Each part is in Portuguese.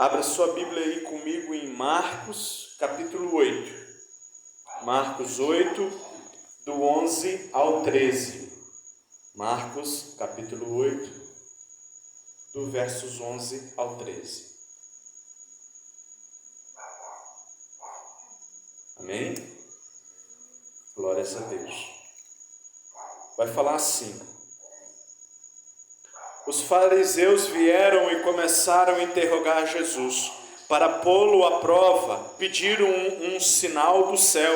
Abra sua Bíblia aí comigo em Marcos, capítulo 8. Marcos 8, do 11 ao 13. Marcos, capítulo 8, do versos 11 ao 13. Amém? Glórias a Deus. Vai falar assim: os fariseus vieram e começaram a interrogar Jesus. Para pô-lo à prova, pediram um sinal do céu.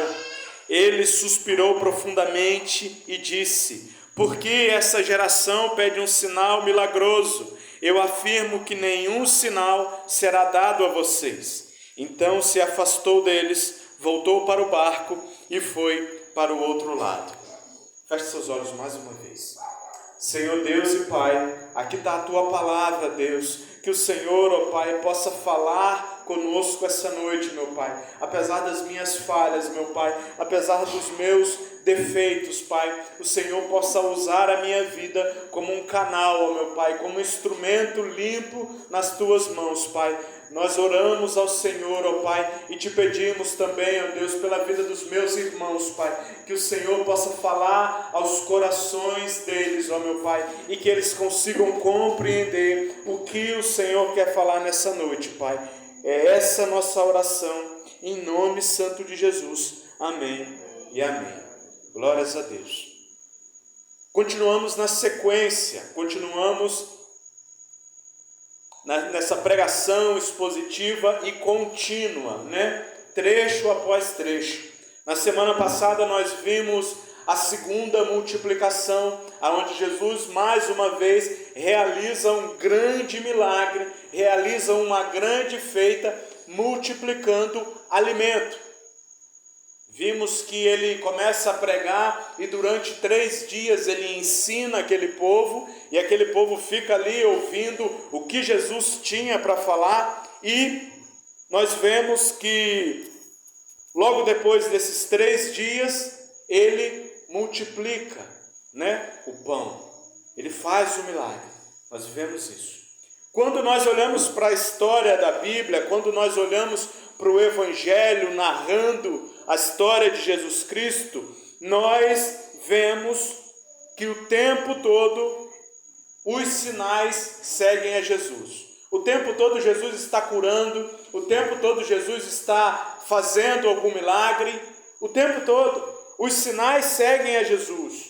Ele suspirou profundamente e disse: por que essa geração pede um sinal milagroso? Eu afirmo que nenhum sinal será dado a vocês. Então se afastou deles, voltou para o barco e foi para o outro lado. Feche seus olhos mais uma vez. Senhor Deus e Pai, aqui está a Tua palavra, Deus, que o Senhor, ó Pai, possa falar conosco essa noite, meu Pai, apesar das minhas falhas, meu Pai, apesar dos meus defeitos, Pai, o Senhor possa usar a minha vida como um canal, ó meu Pai, como um instrumento limpo nas Tuas mãos, Pai. Nós oramos ao Senhor, ó Pai, e te pedimos também, ó Deus, pela vida dos meus irmãos, Pai, que o Senhor possa falar aos corações deles, ó meu Pai, e que eles consigam compreender o que o Senhor quer falar nessa noite, Pai. É essa a nossa oração, em nome santo de Jesus. Amém e amém. Glórias a Deus. Continuamos na sequência, continuamos nessa pregação expositiva e contínua, né? Trecho após trecho. Na semana passada nós vimos a segunda multiplicação, onde Jesus mais uma vez realiza um grande milagre, realiza uma grande feita, multiplicando alimento. Vimos que ele começa a pregar e durante 3 dias ele ensina aquele povo, e aquele povo fica ali ouvindo o que Jesus tinha para falar, e nós vemos que logo depois desses 3 dias ele multiplica, né, o pão, ele faz o milagre. Nós vemos isso. Quando nós olhamos para a história da Bíblia, quando nós olhamos para o Evangelho narrando a história de Jesus Cristo, nós vemos que o tempo todo os sinais seguem a Jesus. O tempo todo Jesus está curando, o tempo todo Jesus está fazendo algum milagre, o tempo todo os sinais seguem a Jesus,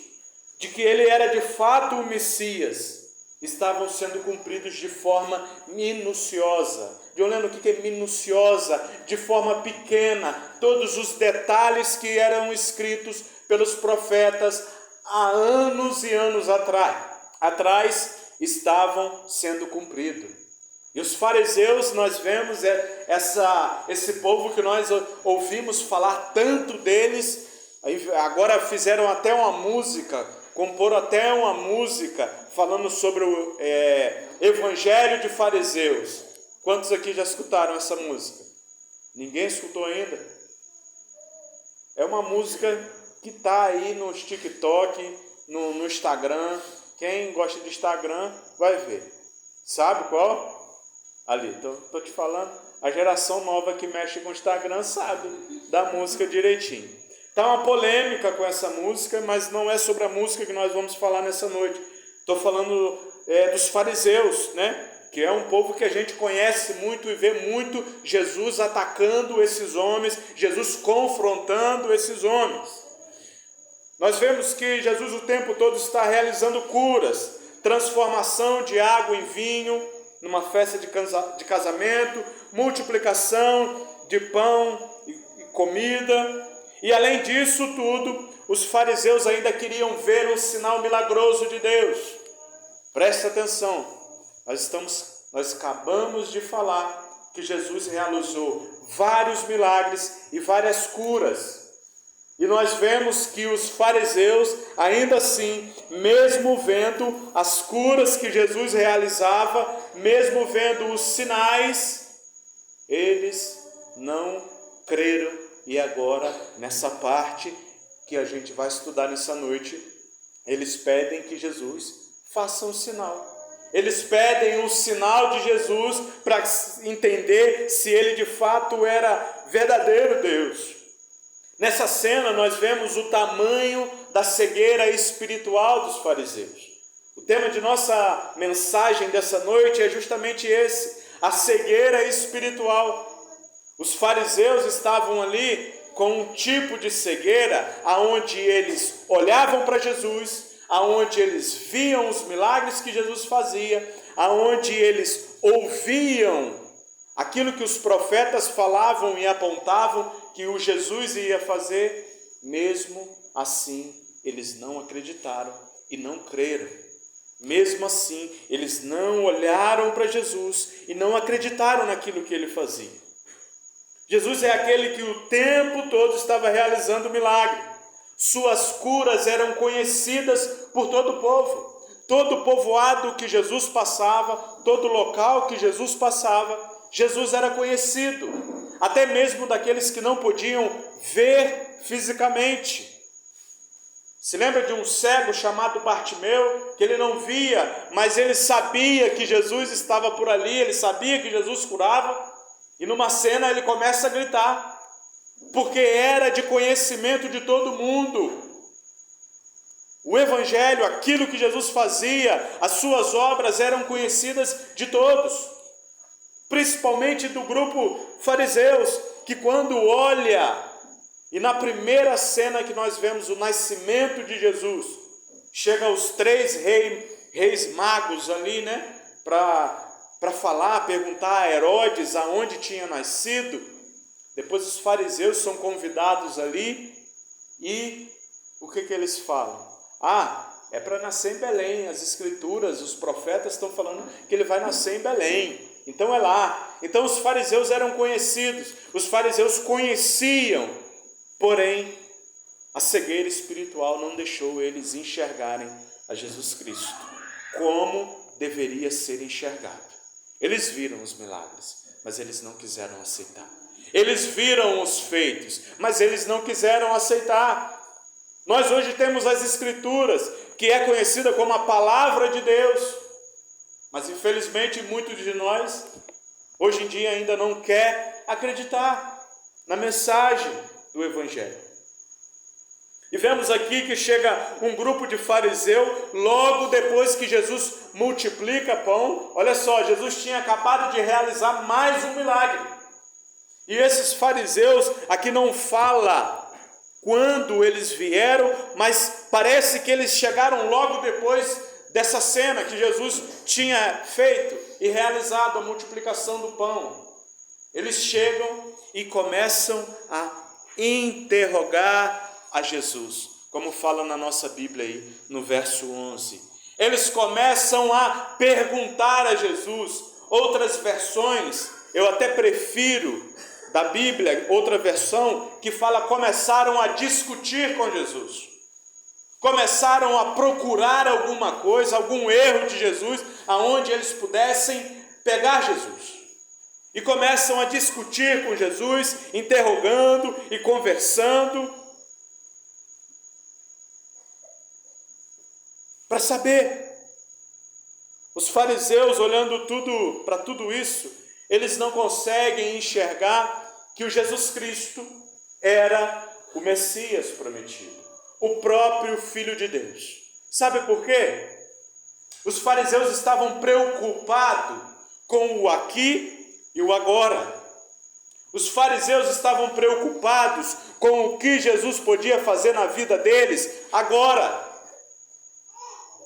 de que ele era de fato o Messias, estavam sendo cumpridos de forma minuciosa. Olhando o que é minuciosa, de forma pequena, todos os detalhes que eram escritos pelos profetas há anos e anos atrás estavam sendo cumpridos. E os fariseus, nós vemos esse povo que nós ouvimos falar tanto deles, agora fizeram até uma música, comporam até uma música falando sobre o Evangelho de Fariseus. Quantos aqui já escutaram essa música? Ninguém escutou ainda? É uma música que está aí no TikTok, no Instagram. Quem gosta de Instagram vai ver. Sabe qual? Ali, estou te falando. A geração nova que mexe com o Instagram sabe da música direitinho. Está uma polêmica com essa música, mas não é sobre a música que nós vamos falar nessa noite. Estou falando dos fariseus, né? Que é um povo que a gente conhece muito e vê muito Jesus atacando esses homens, Jesus confrontando esses homens. Nós vemos que Jesus o tempo todo está realizando curas, transformação de água em vinho, numa festa de casamento, multiplicação de pão e comida. E além disso tudo, os fariseus ainda queriam ver um sinal milagroso de Deus. Presta atenção. Nós acabamos de falar que Jesus realizou vários milagres e várias curas. E nós vemos que os fariseus, ainda assim, mesmo vendo as curas que Jesus realizava, mesmo vendo os sinais, eles não creram. E agora, nessa parte que a gente vai estudar nessa noite, eles pedem que Jesus faça um sinal. Eles pedem um sinal de Jesus para entender se ele de fato era verdadeiro Deus. Nessa cena nós vemos o tamanho da cegueira espiritual dos fariseus. O tema de nossa mensagem dessa noite é justamente esse, a cegueira espiritual. Os fariseus estavam ali com um tipo de cegueira aonde eles olhavam para Jesus, aonde eles viam os milagres que Jesus fazia, aonde eles ouviam aquilo que os profetas falavam e apontavam que o Jesus ia fazer. Mesmo assim, eles não acreditaram e não creram. Mesmo assim, eles não olharam para Jesus e não acreditaram naquilo que ele fazia. Jesus é aquele que o tempo todo estava realizando milagre. Suas curas eram conhecidas por todo o povo. Todo povoado que Jesus passava, todo local que Jesus passava, Jesus era conhecido. Até mesmo daqueles que não podiam ver fisicamente. Se lembra de um cego chamado Bartimeu, que ele não via, mas ele sabia que Jesus estava por ali, ele sabia que Jesus curava, e numa cena ele começa a gritar, porque era de conhecimento de todo mundo. O Evangelho, aquilo que Jesus fazia, as suas obras eram conhecidas de todos, principalmente do grupo fariseus, que quando olha, e na primeira cena que nós vemos o nascimento de Jesus, chega os 3 reis magos ali, né, para falar, perguntar a Herodes aonde tinha nascido. Depois os fariseus são convidados ali e o que eles falam? É para nascer em Belém, as escrituras, os profetas estão falando que ele vai nascer em Belém, então é lá. Então os fariseus eram conhecidos, os fariseus conheciam, porém a cegueira espiritual não deixou eles enxergarem a Jesus Cristo como deveria ser enxergado. Eles viram os milagres, mas eles não quiseram aceitar. Eles viram os feitos, mas eles não quiseram aceitar. Nós hoje temos as Escrituras, que é conhecida como a Palavra de Deus, mas infelizmente muitos de nós, hoje em dia ainda não quer acreditar na mensagem do Evangelho. E vemos aqui que chega um grupo de fariseu, logo depois que Jesus multiplica pão. Olha só, Jesus tinha acabado de realizar mais um milagre. E esses fariseus, aqui não fala quando eles vieram, mas parece que eles chegaram logo depois dessa cena que Jesus tinha feito e realizado a multiplicação do pão. Eles chegam e começam a interrogar a Jesus, como fala na nossa Bíblia aí, no verso 11. Eles começam a perguntar a Jesus. Outras versões, eu até prefiro da Bíblia, outra versão, que fala, começaram a discutir com Jesus. Começaram a procurar alguma coisa, algum erro de Jesus, aonde eles pudessem pegar Jesus. E começam a discutir com Jesus, interrogando e conversando, para saber. Os fariseus, olhando para tudo isso, eles não conseguem enxergar que o Jesus Cristo era o Messias prometido, o próprio Filho de Deus. Sabe por quê? Os fariseus estavam preocupados com o aqui e o agora. Os fariseus estavam preocupados com o que Jesus podia fazer na vida deles agora.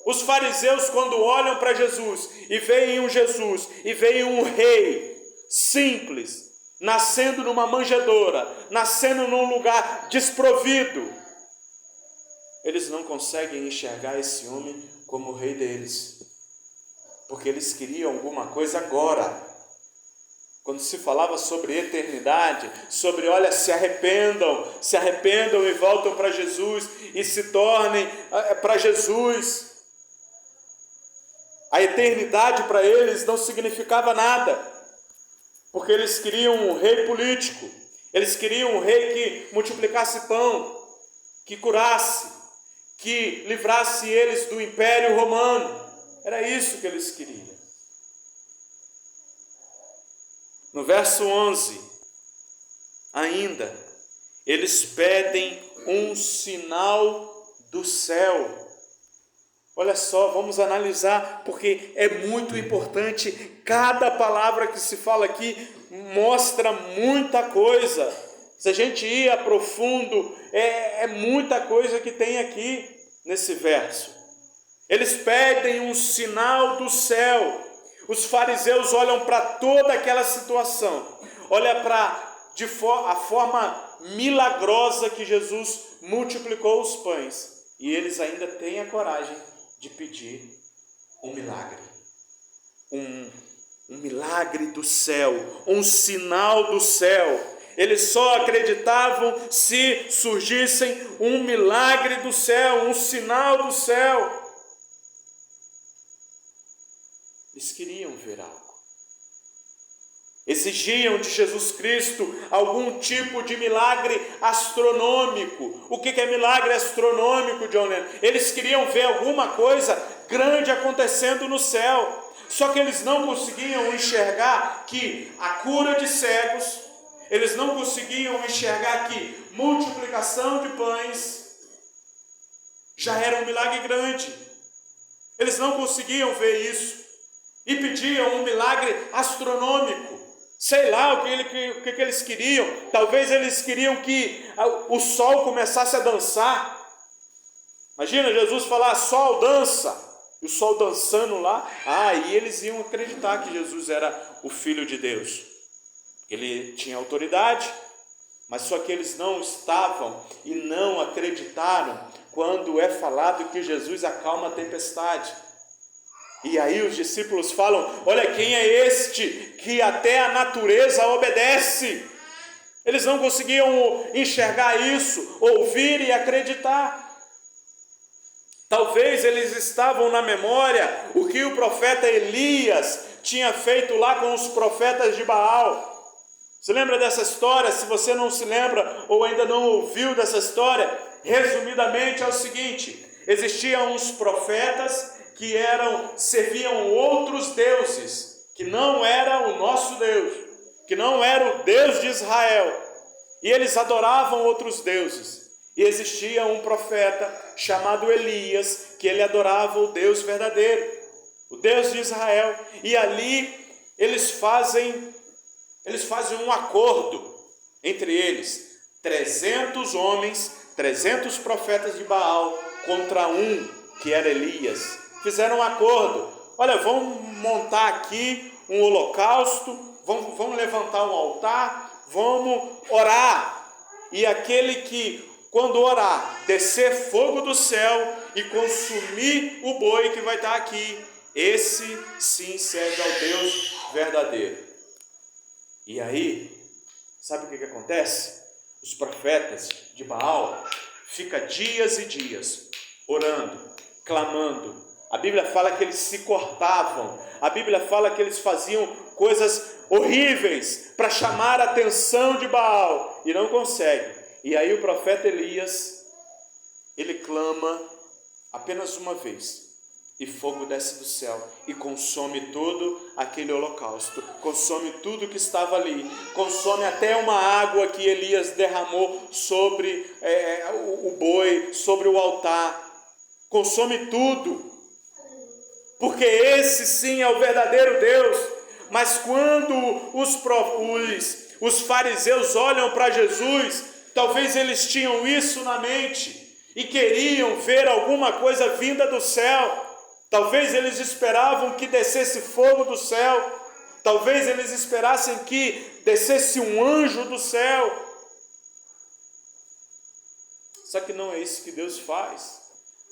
Os fariseus, quando olham para Jesus e veem um Jesus, e veem um rei simples, nascendo numa manjedoura, nascendo num lugar desprovido, eles não conseguem enxergar esse homem como o rei deles, porque eles queriam alguma coisa agora. Quando se falava sobre eternidade, sobre, olha, se arrependam e voltam para Jesus e se tornem para Jesus. A eternidade para eles não significava nada, porque eles queriam um rei político, eles queriam um rei que multiplicasse pão, que curasse, que livrasse eles do Império Romano. Era isso que eles queriam. No verso 11, ainda, eles pedem um sinal do céu. Olha só, vamos analisar, porque é muito importante. Cada palavra que se fala aqui mostra muita coisa. Se a gente ir a profundo, é muita coisa que tem aqui nesse verso. Eles pedem um sinal do céu. Os fariseus olham para toda aquela situação, olham para a forma milagrosa que Jesus multiplicou os pães, e eles ainda têm a coragem de pedir um milagre, um milagre do céu, um sinal do céu. Eles só acreditavam se surgissem um milagre do céu, um sinal do céu. Eles queriam ver algo. Exigiam de Jesus Cristo algum tipo de milagre astronômico. O que é milagre astronômico, John Lennon? Eles queriam ver alguma coisa grande acontecendo no céu. Só que eles não conseguiam enxergar que a cura de cegos, eles não conseguiam enxergar que multiplicação de pães já era um milagre grande. Eles não conseguiam ver isso e pediam um milagre astronômico. Sei lá o que eles queriam. Talvez eles queriam que o sol começasse a dançar. Imagina Jesus falar: sol dança. E o sol dançando lá. E eles iam acreditar que Jesus era o Filho de Deus. Ele tinha autoridade. Mas só que eles não estavam e não acreditaram quando é falado que Jesus acalma a tempestade. E aí os discípulos falam: olha, quem é este que até a natureza obedece? Eles não conseguiam enxergar isso, ouvir e acreditar. Talvez eles estavam na memória o que o profeta Elias tinha feito lá com os profetas de Baal. Você lembra dessa história? Se você não se lembra ou ainda não ouviu dessa história, resumidamente é o seguinte: existiam uns profetas que serviam outros deuses, que não era o nosso Deus, que não era o Deus de Israel, e eles adoravam outros deuses. E existia um profeta chamado Elias, que ele adorava o Deus verdadeiro, o Deus de Israel. E ali eles fazem um acordo entre eles, 300 homens, 300 profetas de Baal contra um que era Elias. Fizeram um acordo: olha, vamos montar aqui um holocausto, vamos levantar um altar, vamos orar. E aquele que, quando orar, descer fogo do céu e consumir o boi que vai estar aqui, esse sim serve ao Deus verdadeiro. E aí, sabe o que acontece? Os profetas de Baal ficam dias e dias orando, clamando. A Bíblia fala que eles se cortavam. A Bíblia fala que eles faziam coisas horríveis para chamar a atenção de Baal e não conseguem. E aí o profeta Elias, ele clama apenas uma vez, e fogo desce do céu e consome todo aquele holocausto, consome tudo que estava ali, consome até uma água que Elias derramou sobre o boi, sobre o altar, consome tudo, porque esse sim é o verdadeiro Deus. Mas quando os fariseus olham para Jesus, talvez eles tinham isso na mente e queriam ver alguma coisa vinda do céu. Talvez eles esperavam que descesse fogo do céu. Talvez eles esperassem que descesse um anjo do céu. Só que não é isso que Deus faz.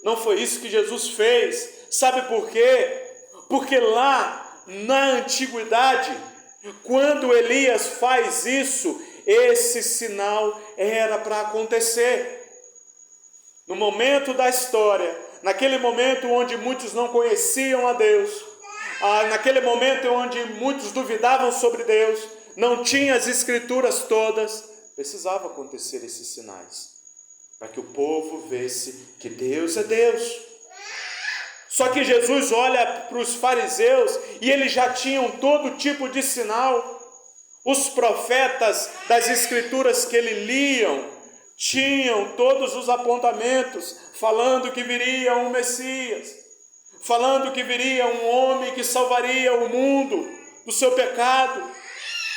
Não foi isso que Jesus fez. Sabe por quê? Porque lá na antiguidade, quando Elias faz isso, esse sinal era para acontecer. No momento da história, naquele momento onde muitos não conheciam a Deus, naquele momento onde muitos duvidavam sobre Deus, não tinha as escrituras todas, precisava acontecer esses sinais, para que o povo visse que Deus é Deus. Só que Jesus olha para os fariseus e eles já tinham todo tipo de sinal. Os profetas das escrituras que ele liam tinham todos os apontamentos, falando que viria um Messias, falando que viria um homem que salvaria o mundo do seu pecado,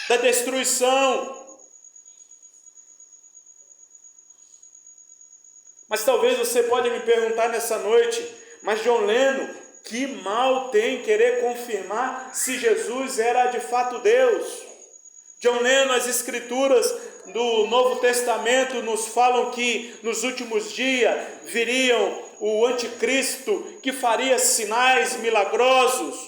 da destruição. Mas talvez você pode me perguntar nessa noite, mas John Lennon, que mal tem querer confirmar se Jesus era de fato Deus? John Lennon, as escrituras do Novo Testamento nos falam que nos últimos dias viriam o anticristo que faria sinais milagrosos.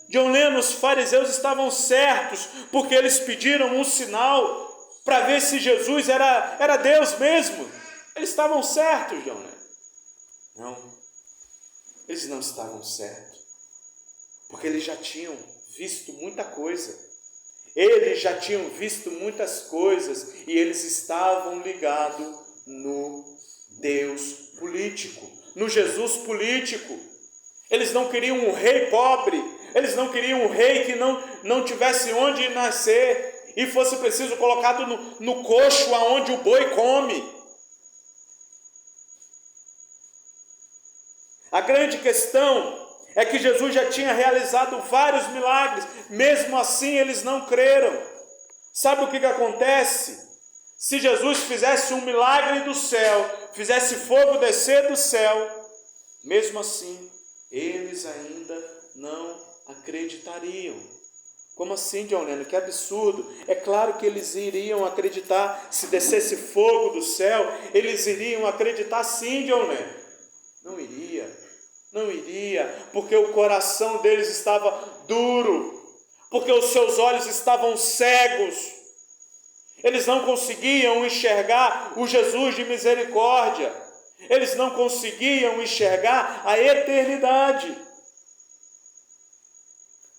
John Lennon, os fariseus estavam certos, porque eles pediram um sinal para ver se Jesus era Deus mesmo. Eles estavam certos, John Lennon. Não, eles não estavam certos, porque eles já tinham visto muita coisa. Eles já tinham visto muitas coisas e eles estavam ligados no Deus político, no Jesus político. Eles não queriam um rei pobre, eles não queriam um rei que não tivesse onde nascer e fosse preciso colocado no coxo aonde o boi come. A grande questão é que Jesus já tinha realizado vários milagres, mesmo assim eles não creram. Sabe o que acontece? Se Jesus fizesse um milagre do céu, fizesse fogo descer do céu, mesmo assim, eles ainda não acreditariam. Como assim, John Lennon? Que absurdo! É claro que eles iriam acreditar, se descesse fogo do céu, eles iriam acreditar sim, John Lennon. Não iria, porque o coração deles estava duro, porque os seus olhos estavam cegos, eles não conseguiam enxergar o Jesus de misericórdia, eles não conseguiam enxergar a eternidade.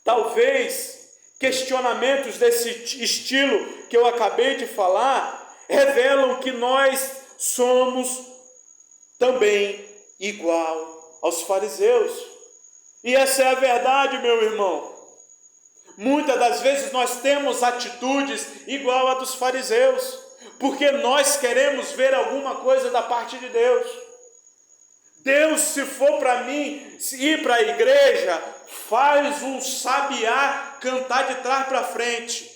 Talvez questionamentos desse estilo que eu acabei de falar revelam que nós somos também igual aos fariseus. E essa é a verdade, meu irmão. Muitas das vezes nós temos atitudes igual a dos fariseus, porque nós queremos ver alguma coisa da parte de Deus. Deus, se for para mim ir para a igreja, faz um sabiá cantar de trás para frente.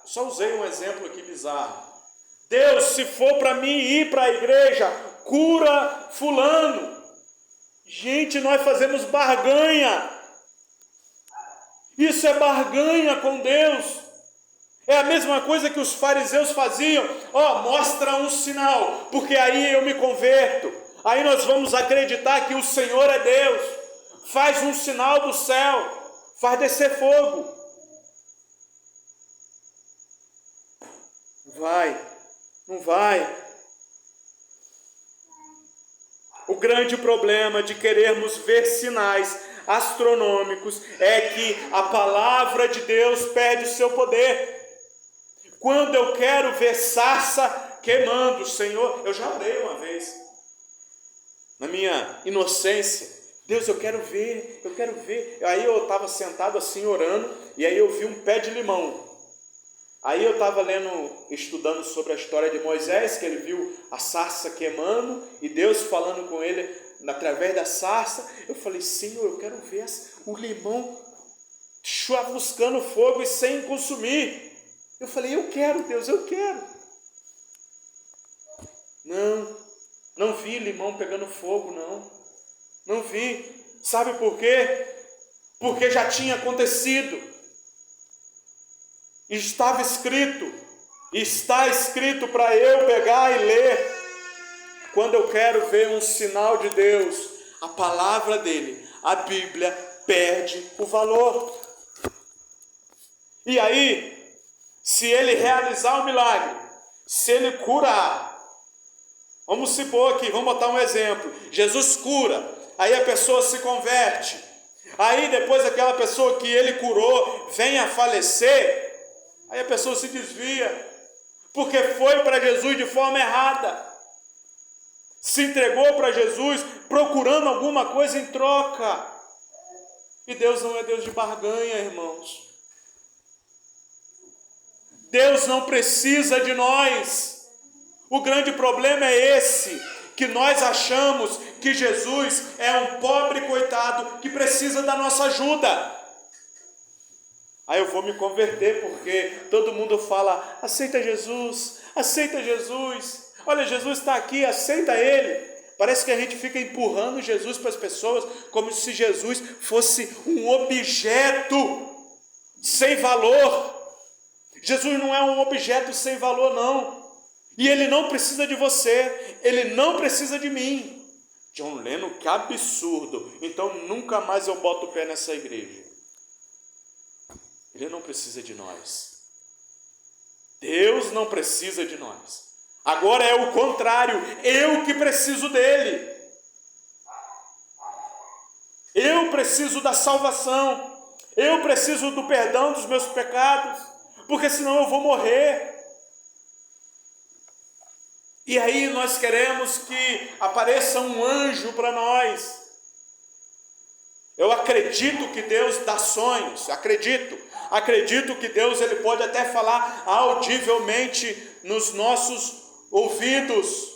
Só usei um exemplo aqui bizarro. Deus, se for para mim ir para a igreja, cura fulano. Gente, nós fazemos barganha. Isso é barganha com Deus. É a mesma coisa que os fariseus faziam. Mostra um sinal, porque aí eu me converto. Aí nós vamos acreditar que o Senhor é Deus. Faz um sinal do céu, faz descer fogo. Não vai. O grande problema de querermos ver sinais astronômicos é que a palavra de Deus perde o seu poder. Quando eu quero ver sarça queimando, Senhor, eu já orei uma vez, na minha inocência, Deus, eu quero ver. Aí eu estava sentado assim orando, e aí eu vi um pé de limão. Aí eu estava estudando sobre a história de Moisés, que ele viu a sarça queimando, e Deus falando com ele através da sarça. Eu falei, Senhor, eu quero ver o limão chamuscando fogo e sem consumir. Eu falei, eu quero, Deus, eu quero. Não vi limão pegando fogo, não vi. Sabe por quê? Porque já tinha acontecido. Está escrito para eu pegar e ler. Quando eu quero ver um sinal de Deus, a palavra dele, a Bíblia, perde o valor. E aí, se ele realizar o milagre, se ele curar, vamos supor aqui, vamos botar um exemplo, Jesus cura, aí a pessoa se converte, aí depois aquela pessoa que ele curou vem a falecer, aí a pessoa se desvia, porque foi para Jesus de forma errada. se entregou para Jesus procurando alguma coisa em troca. E Deus não é Deus de barganha, irmãos. Deus não precisa de nós. O grande problema é esse, que nós achamos que Jesus é um pobre coitado que precisa da nossa ajuda. Aí eu vou me converter porque todo mundo fala, aceita Jesus, aceita Jesus. Olha, Jesus está aqui, aceita Ele. Parece que a gente fica empurrando Jesus para as pessoas como se Jesus fosse um objeto sem valor. Jesus não é um objeto sem valor, não. E Ele não precisa de você, Ele não precisa de mim. John Lennon, que absurdo. Então nunca mais eu boto o pé nessa igreja. Ele não precisa de nós. Deus não precisa de nós. Agora é o contrário, eu que preciso dele. Eu preciso da salvação. Eu preciso do perdão dos meus pecados, porque senão eu vou morrer. E aí nós queremos que apareça um anjo para nós. Eu acredito que Deus dá sonhos, acredito que Deus ele pode até falar audivelmente nos nossos ouvidos,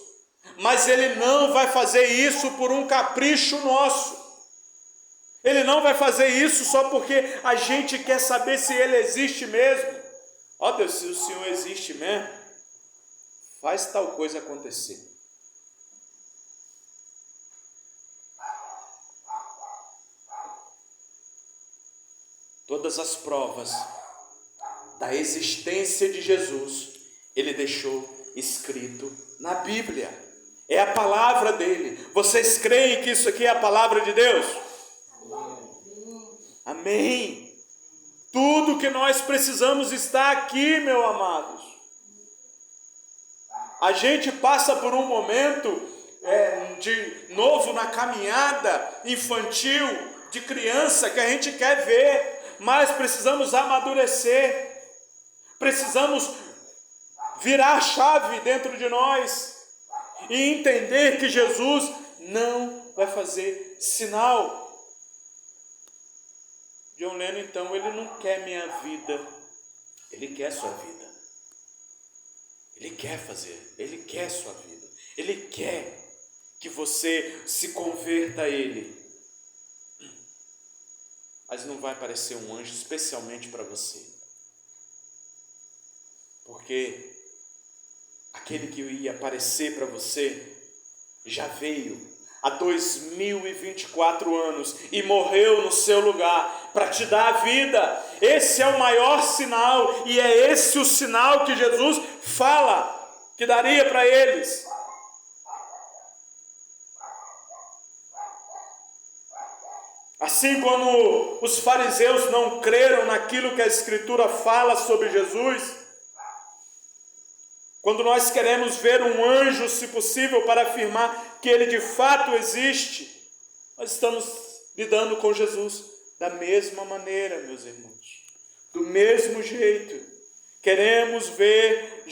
mas Ele não vai fazer isso por um capricho nosso. Ele não vai fazer isso só porque a gente quer saber se Ele existe mesmo. Ó Deus, se o Senhor existe mesmo, faz tal coisa acontecer. Todas as provas da existência de Jesus, Ele deixou escrito na Bíblia. É a palavra dele. Vocês creem que isso aqui é a palavra de Deus? Amém. Tudo que nós precisamos está aqui, meus amados. A gente passa por um momento de novo na caminhada infantil, de criança, que a gente quer ver, mas precisamos amadurecer, precisamos virar a chave dentro de nós e entender que Jesus não vai fazer sinal. John Lennon, então, ele não quer minha vida, ele quer sua vida. Ele quer fazer, ele quer sua vida. Ele quer que você se converta a Ele. Mas não vai aparecer um anjo especialmente para você. Porque aquele que ia aparecer para você já veio há 2024 anos e morreu no seu lugar para te dar a vida. Esse é o maior sinal e é esse o sinal que Jesus fala que daria para eles. Assim como os fariseus não creram naquilo que a Escritura fala sobre Jesus, quando nós queremos ver um anjo, se possível, para afirmar que ele de fato existe, nós estamos lidando com Jesus da mesma maneira, meus irmãos. Do mesmo jeito. Queremos ver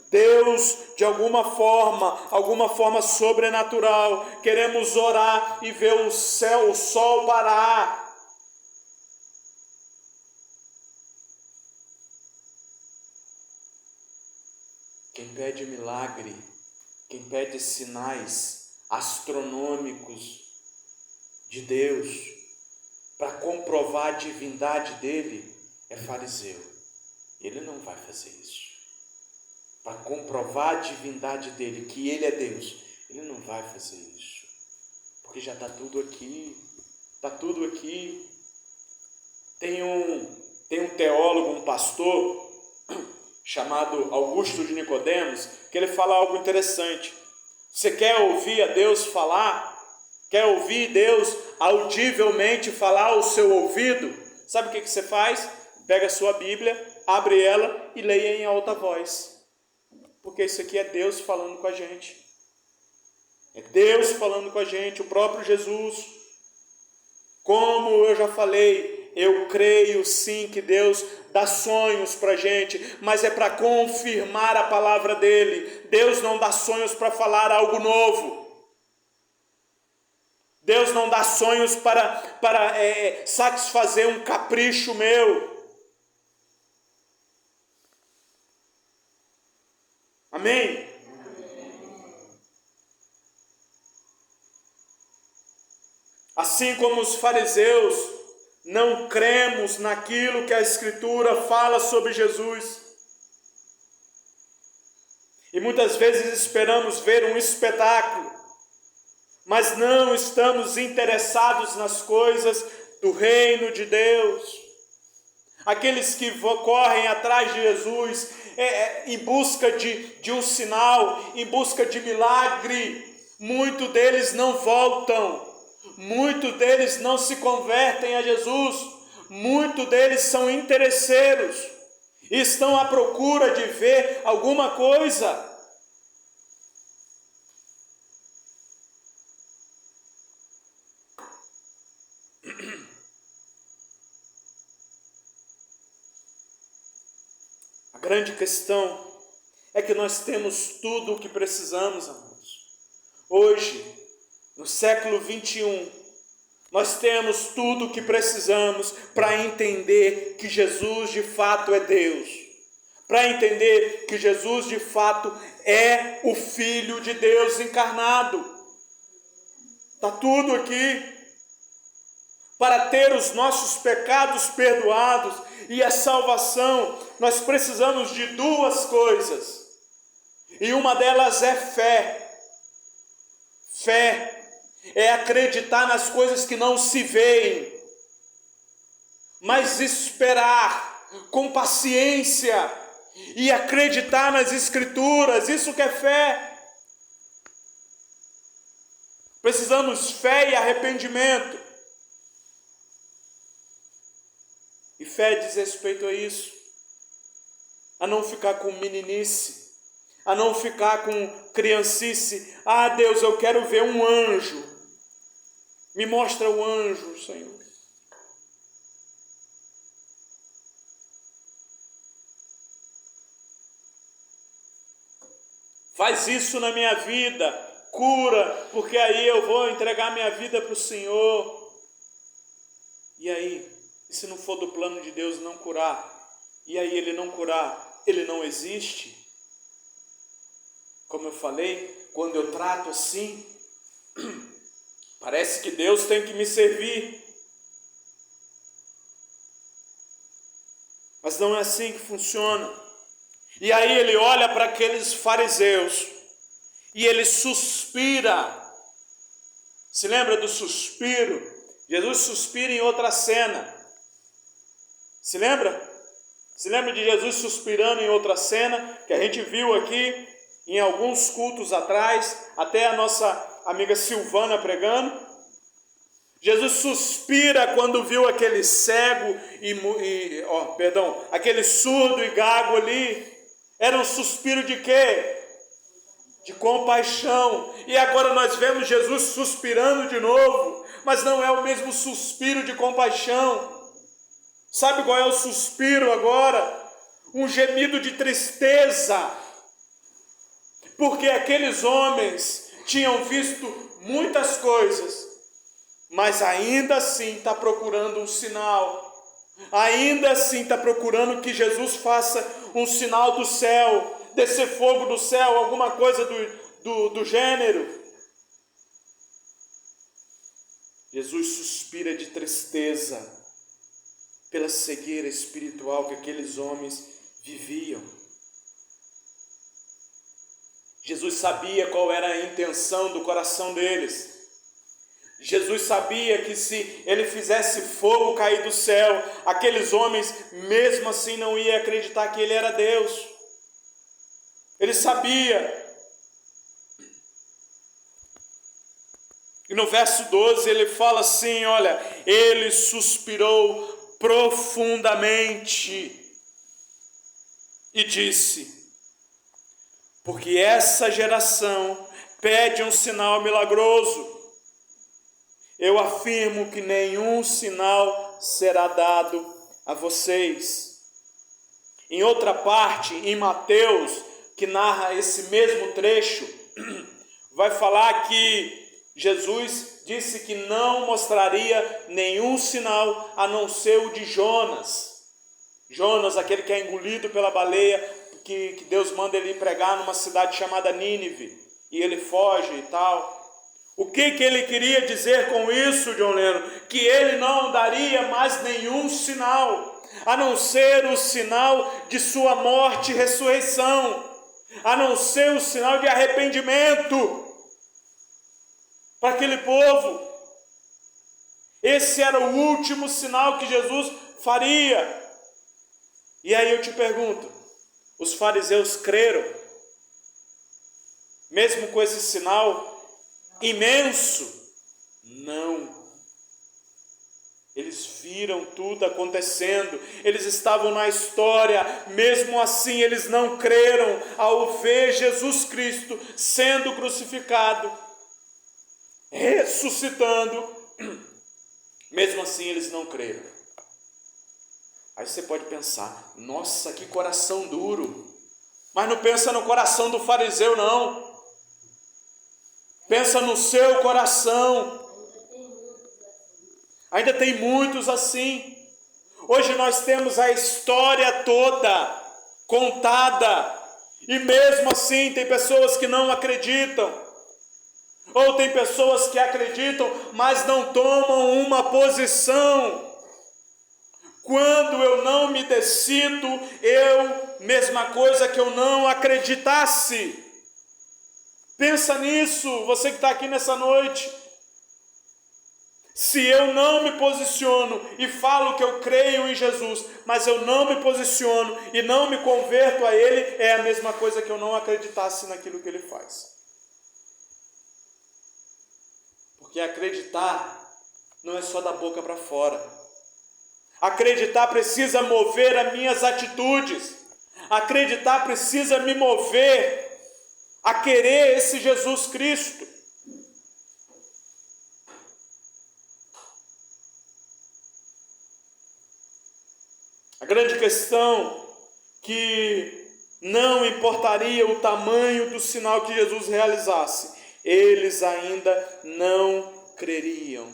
Deus de alguma forma sobrenatural. Queremos orar e ver o céu, o sol parar. Quem pede milagre, quem pede sinais astronômicos de Deus para comprovar a divindade dele é fariseu. Ele não vai fazer isso. Para comprovar a divindade dele, que ele é Deus, ele não vai fazer isso. Porque já está tudo aqui. Está tudo aqui. Tem um teólogo, um pastor chamado Augusto de Nicodemos, que ele fala algo interessante. Você quer ouvir a Deus falar? Quer ouvir Deus audivelmente falar ao seu ouvido? Sabe o que você faz? Pega a sua Bíblia, abre ela e leia em alta voz. Porque isso aqui é Deus falando com a gente. É Deus falando com a gente, o próprio Jesus. Como eu já falei, eu creio sim que Deus dá sonhos para a gente, mas é para confirmar a palavra dele. Deus não dá sonhos para falar algo novo. Deus não dá sonhos para satisfazer um capricho meu. Amém? Assim como os fariseus, não cremos naquilo que a Escritura fala sobre Jesus. E muitas vezes esperamos ver um espetáculo, mas não estamos interessados nas coisas do reino de Deus. Aqueles que correm atrás de Jesus em busca de um sinal, em busca de milagre, muitos deles não voltam, muitos deles não se convertem a Jesus, muitos deles são interesseiros, estão à procura de ver alguma coisa. A grande questão é que nós temos tudo o que precisamos, amados. Hoje, no século 21, nós temos tudo o que precisamos para entender que Jesus de fato é Deus. Para entender que Jesus de fato é o Filho de Deus encarnado. Está tudo aqui. Para ter os nossos pecados perdoados e a salvação, nós precisamos de duas coisas. E uma delas é fé. Fé é acreditar nas coisas que não se veem, mas esperar com paciência e acreditar nas Escrituras. Isso que é fé. Precisamos fé e arrependimento. E fé diz respeito a isso, a não ficar com meninice, a não ficar com criancice. Ah, Deus, eu quero ver um anjo, me mostra o anjo, Senhor. Faz isso na minha vida, cura, porque aí eu vou entregar minha vida para o Senhor. E aí? E se não for do plano de Deus não curar? E aí ele não curar, ele não existe? Como eu falei, quando eu trato assim, parece que Deus tem que me servir. Mas não é assim que funciona. E aí ele olha para aqueles fariseus e ele suspira. Se lembra do suspiro? Jesus suspira em outra cena. Se lembra? Se lembra de Jesus suspirando em outra cena, que a gente viu aqui em alguns cultos atrás, até a nossa amiga Silvana pregando? Jesus suspira quando viu aquele cego aquele surdo e gago ali. Era um suspiro de quê? De compaixão. E agora nós vemos Jesus suspirando de novo, mas não é o mesmo suspiro de compaixão. Sabe qual é o suspiro agora? Um gemido de tristeza. Porque aqueles homens tinham visto muitas coisas, mas ainda assim está procurando um sinal. Ainda assim está procurando que Jesus faça um sinal do céu, descer fogo do céu, alguma coisa do gênero. Jesus suspira de tristeza pela cegueira espiritual que aqueles homens viviam. Jesus sabia qual era a intenção do coração deles. Jesus sabia que se ele fizesse fogo cair do céu, aqueles homens mesmo assim não iam acreditar que ele era Deus. Ele sabia. E no verso 12 ele fala assim, olha, ele suspirou profundamente e disse: porque essa geração pede um sinal milagroso. Eu afirmo que nenhum sinal será dado a vocês. Em outra parte, em Mateus, que narra esse mesmo trecho, vai falar que Jesus disse que não mostraria nenhum sinal a não ser o de Jonas. Jonas, aquele que é engolido pela baleia, que Deus manda ele ir pregar numa cidade chamada Nínive, e ele foge e tal. O que ele queria dizer com isso, John Lennon? Que ele não daria mais nenhum sinal, a não ser o sinal de sua morte e ressurreição, a não ser o sinal de arrependimento para aquele povo. Esse era o último sinal que Jesus faria. E aí eu te pergunto, os fariseus creram? Mesmo com esse sinal imenso? Não. Eles viram tudo acontecendo, eles estavam na história, mesmo assim eles não creram ao ver Jesus Cristo sendo crucificado, ressuscitando, mesmo assim eles não creram. Aí você pode pensar, nossa, que coração duro, mas não pensa no coração do fariseu não, pensa no seu coração. Ainda tem muitos assim. Hoje nós temos a história toda contada, e mesmo assim tem pessoas que não acreditam, ou tem pessoas que acreditam, mas não tomam uma posição. Quando eu não me decido, mesma coisa que eu não acreditasse. Pensa nisso, você que está aqui nessa noite. Se eu não me posiciono e falo que eu creio em Jesus, mas eu não me posiciono e não me converto a Ele, é a mesma coisa que eu não acreditasse naquilo que Ele faz. Porque acreditar não é só da boca para fora. Acreditar precisa mover as minhas atitudes. Acreditar precisa me mover a querer esse Jesus Cristo. A grande questão que não importaria o tamanho do sinal que Jesus realizasse, eles ainda não creriam.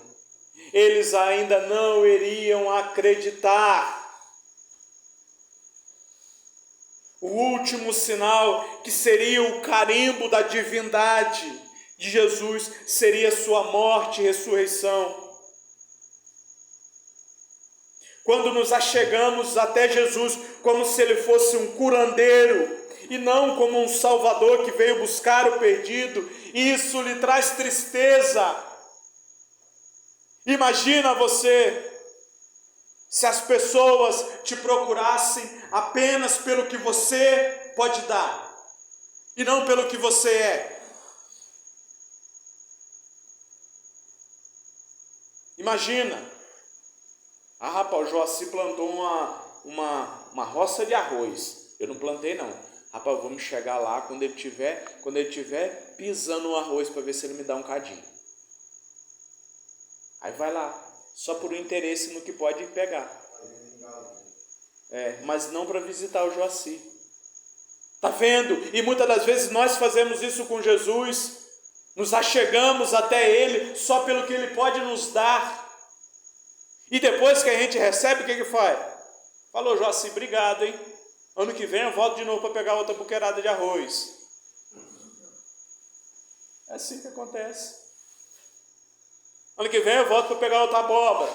Eles ainda não iriam acreditar. O último sinal, que seria o carimbo da divindade de Jesus, seria sua morte e ressurreição. Quando nos achegamos até Jesus como se Ele fosse um curandeiro e não como um salvador que veio buscar o perdido, isso lhe traz tristeza. Imagina você, se as pessoas te procurassem apenas pelo que você pode dar e não pelo que você é. Imagina. Rapaz, o Joaci plantou uma roça de arroz. Eu não plantei não. Rapaz, vamos chegar lá quando ele tiver pisando no arroz para ver se ele me dá um cadinho. Aí vai lá, só por um interesse no que pode pegar. Mas não para visitar o Joaci. Tá vendo? E muitas das vezes nós fazemos isso com Jesus. Nos achegamos até Ele só pelo que Ele pode nos dar. E depois que a gente recebe, o que faz? Falou, Joaci, obrigado, hein? Ano que vem eu volto de novo para pegar outra buqueirada de arroz. É assim que acontece. Ano que vem eu volto para pegar outra abóbora.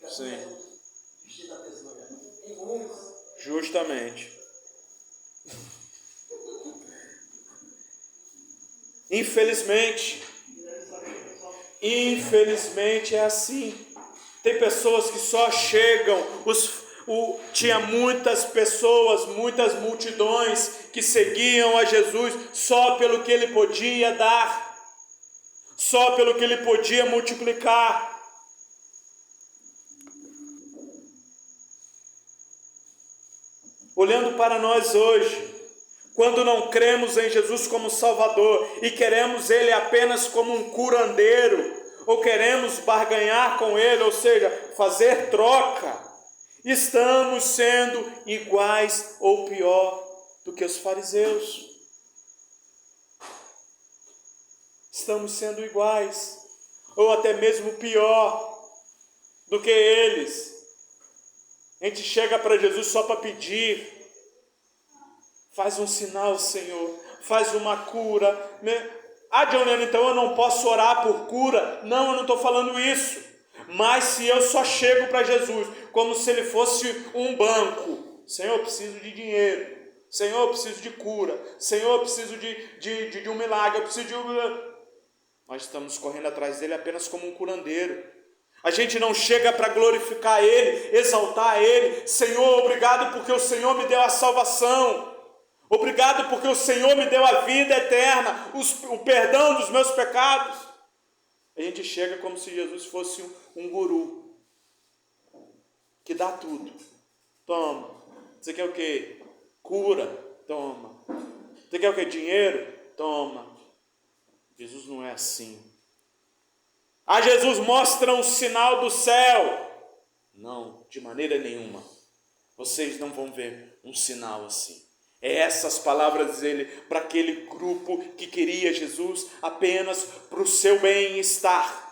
Sim. Justamente. Infelizmente é assim. Tem pessoas que só chegam, tinha muitas pessoas, muitas multidões que seguiam a Jesus só pelo que Ele podia dar, só pelo que Ele podia multiplicar. Olhando para nós hoje, quando não cremos em Jesus como Salvador e queremos Ele apenas como um curandeiro, ou queremos barganhar com Ele, ou seja, fazer troca, Estamos sendo iguais ou pior do que os fariseus. Estamos sendo iguais, ou até mesmo pior do que eles. A gente chega para Jesus só para pedir: faz um sinal, Senhor, faz uma cura. John Lennon, então eu não posso orar por cura? Não, eu não estou falando isso. Mas se eu só chego para Jesus como se ele fosse um banco: Senhor, eu preciso de dinheiro, Senhor, eu preciso de cura, Senhor, eu preciso de um milagre, eu preciso de um... Nós estamos correndo atrás dele apenas como um curandeiro. A gente não chega para glorificar ele, exaltar ele: Senhor, obrigado porque o Senhor me deu a salvação, obrigado porque o Senhor me deu a vida eterna, o perdão dos meus pecados. A gente chega como se Jesus fosse um guru, que dá tudo. Toma. Você quer o quê? Cura? Toma. Você quer o quê? Dinheiro? Toma. Jesus não é assim. Jesus mostra um sinal do céu. Não, de maneira nenhuma. Vocês não vão ver um sinal assim. É essas palavras dele para aquele grupo que queria Jesus apenas para o seu bem-estar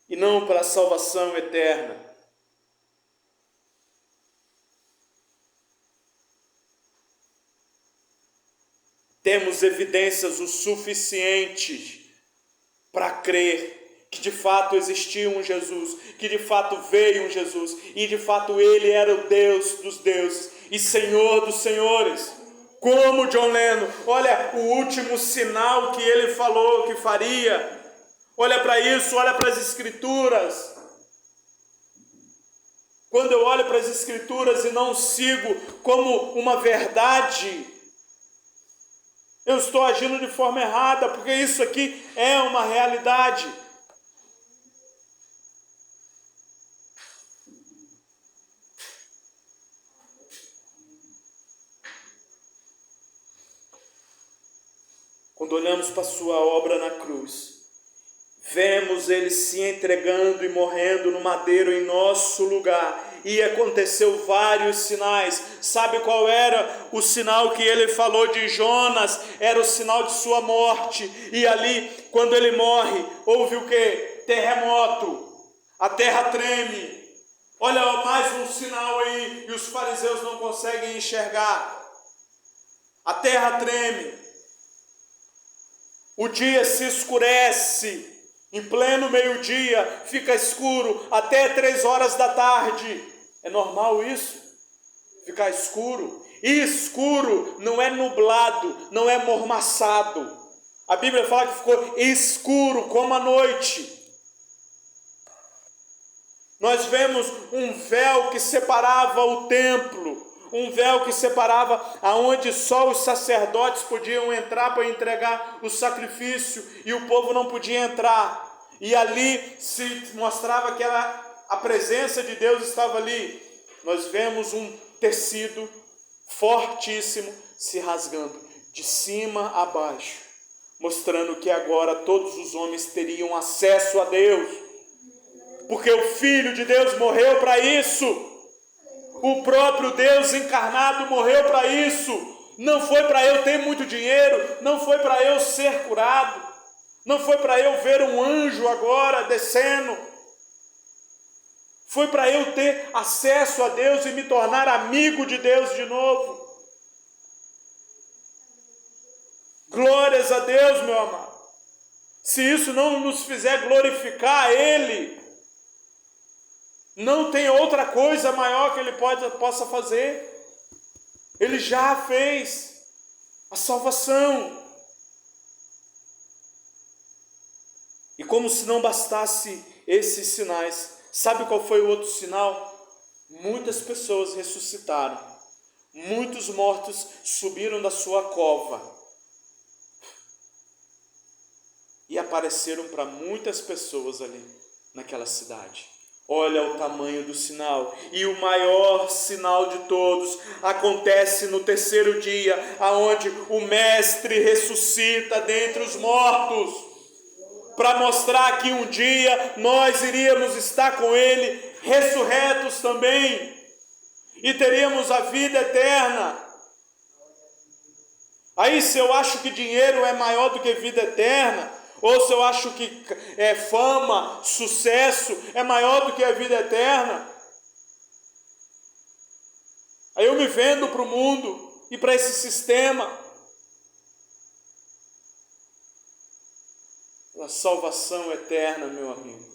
e não para a salvação eterna. Temos evidências o suficiente para crer que de fato existia um Jesus, que de fato veio um Jesus, e de fato ele era o Deus dos deuses e Senhor dos senhores. Como John Lennon, olha o último sinal que ele falou que faria. Olha para isso, olha para as Escrituras. Quando eu olho para as Escrituras e não sigo como uma verdade, eu estou agindo de forma errada, porque isso aqui é uma realidade. Quando olhamos para a sua obra na cruz, vemos ele se entregando e morrendo no madeiro em nosso lugar. E aconteceu vários sinais. Sabe qual era o sinal que ele falou de Jonas? Era o sinal de sua morte. E ali, quando ele morre, houve o quê? Terremoto. A terra treme. Olha mais um sinal aí, e os fariseus não conseguem enxergar. A terra treme. O dia se escurece. Em pleno meio-dia, fica escuro até 3 horas da tarde. É normal isso? Ficar escuro? E escuro não é nublado, não é mormaçado. A Bíblia fala que ficou escuro como a noite. Nós vemos um véu que separava o templo, um véu que separava aonde só os sacerdotes podiam entrar para entregar o sacrifício e o povo não podia entrar. E ali se mostrava que a presença de Deus estava ali. Nós vemos um tecido fortíssimo se rasgando de cima a baixo, mostrando que agora todos os homens teriam acesso a Deus, porque o Filho de Deus morreu para isso. O próprio Deus encarnado morreu para isso. Não foi para eu ter muito dinheiro, não foi para eu ser curado, não foi para eu ver um anjo agora descendo. Foi para eu ter acesso a Deus e me tornar amigo de Deus de novo. Glórias a Deus, meu amado. Se isso não nos fizer glorificar a Ele, não tem outra coisa maior que Ele possa fazer. Ele já fez a salvação. E como se não bastasse esses sinais, sabe qual foi o outro sinal? Muitas pessoas ressuscitaram. Muitos mortos subiram da sua cova e apareceram para muitas pessoas ali naquela cidade. Olha o tamanho do sinal. E o maior sinal de todos acontece no 3º dia, aonde o Mestre ressuscita dentre os mortos, para mostrar que um dia nós iríamos estar com Ele ressurretos também, e teríamos a vida eterna. Aí, se eu acho que dinheiro é maior do que vida eterna, ou se eu acho que fama, sucesso é maior do que a vida eterna, aí eu me vendo para o mundo e para esse sistema. A salvação eterna, meu amigo,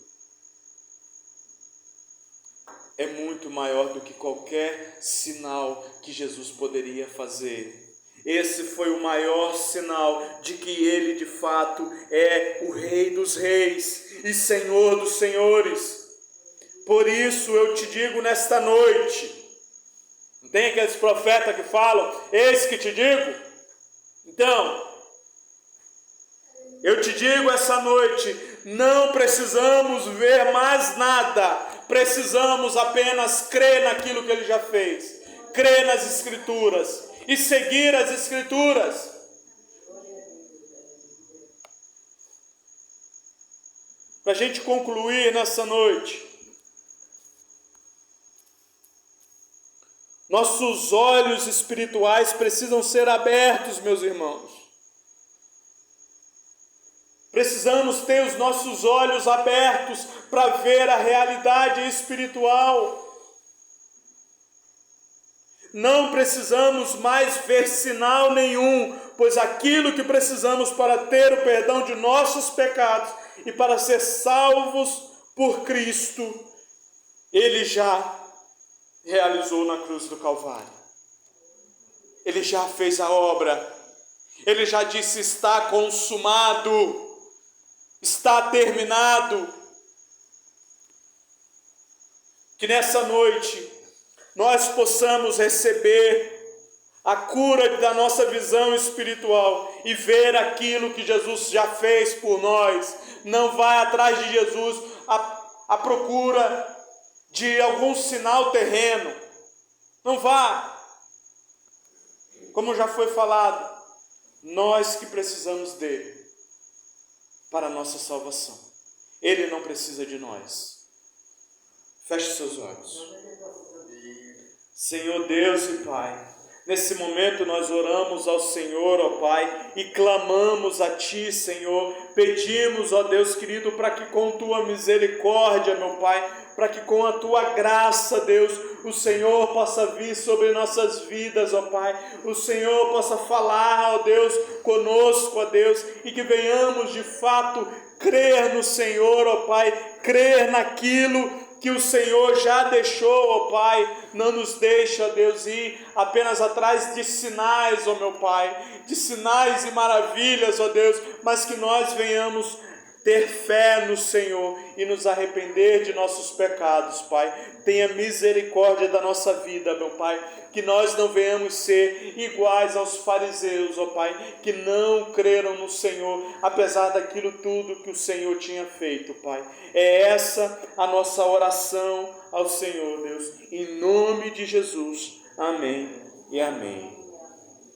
é muito maior do que qualquer sinal que Jesus poderia fazer. Esse foi o maior sinal de que Ele de fato é o Rei dos Reis e Senhor dos Senhores. Por isso eu te digo nesta noite, não tem aqueles profetas que falam, eis que te digo? Então, eu te digo essa noite, não precisamos ver mais nada, precisamos apenas crer naquilo que Ele já fez, crer nas Escrituras e seguir as Escrituras. Para a gente concluir nessa noite, nossos olhos espirituais precisam ser abertos, meus irmãos. Precisamos ter os nossos olhos abertos para ver a realidade espiritual. Não precisamos mais ver sinal nenhum, pois aquilo que precisamos para ter o perdão de nossos pecados e para ser salvos por Cristo, Ele já realizou na cruz do Calvário. Ele já fez a obra. Ele já disse: está consumado. Está terminado. Que nessa noite nós possamos receber a cura da nossa visão espiritual e ver aquilo que Jesus já fez por nós. Não vai atrás de Jesus à procura de algum sinal terreno. Não vá. Como já foi falado, nós que precisamos dele para a nossa salvação. Ele não precisa de nós. Feche seus olhos. Senhor Deus e Pai, nesse momento nós oramos ao Senhor, ó Pai, e clamamos a Ti, Senhor. Pedimos, ó Deus querido, para que com Tua misericórdia, meu Pai, para que com a Tua graça, Deus, o Senhor possa vir sobre nossas vidas, ó Pai. O Senhor possa falar, ó Deus, conosco, ó Deus, e que venhamos de fato crer no Senhor, ó Pai, crer naquilo que o Senhor já deixou, ó Pai. Não nos deixa, ó Deus, ir apenas atrás de sinais, ó meu Pai, de sinais e maravilhas, ó Deus, mas que nós venhamos ter fé no Senhor e nos arrepender de nossos pecados, Pai. Tenha misericórdia da nossa vida, meu Pai, que nós não venhamos ser iguais aos fariseus, ó Pai, que não creram no Senhor, apesar daquilo tudo que o Senhor tinha feito, Pai. É essa a nossa oração ao Senhor, Deus, em nome de Jesus. Amém e amém.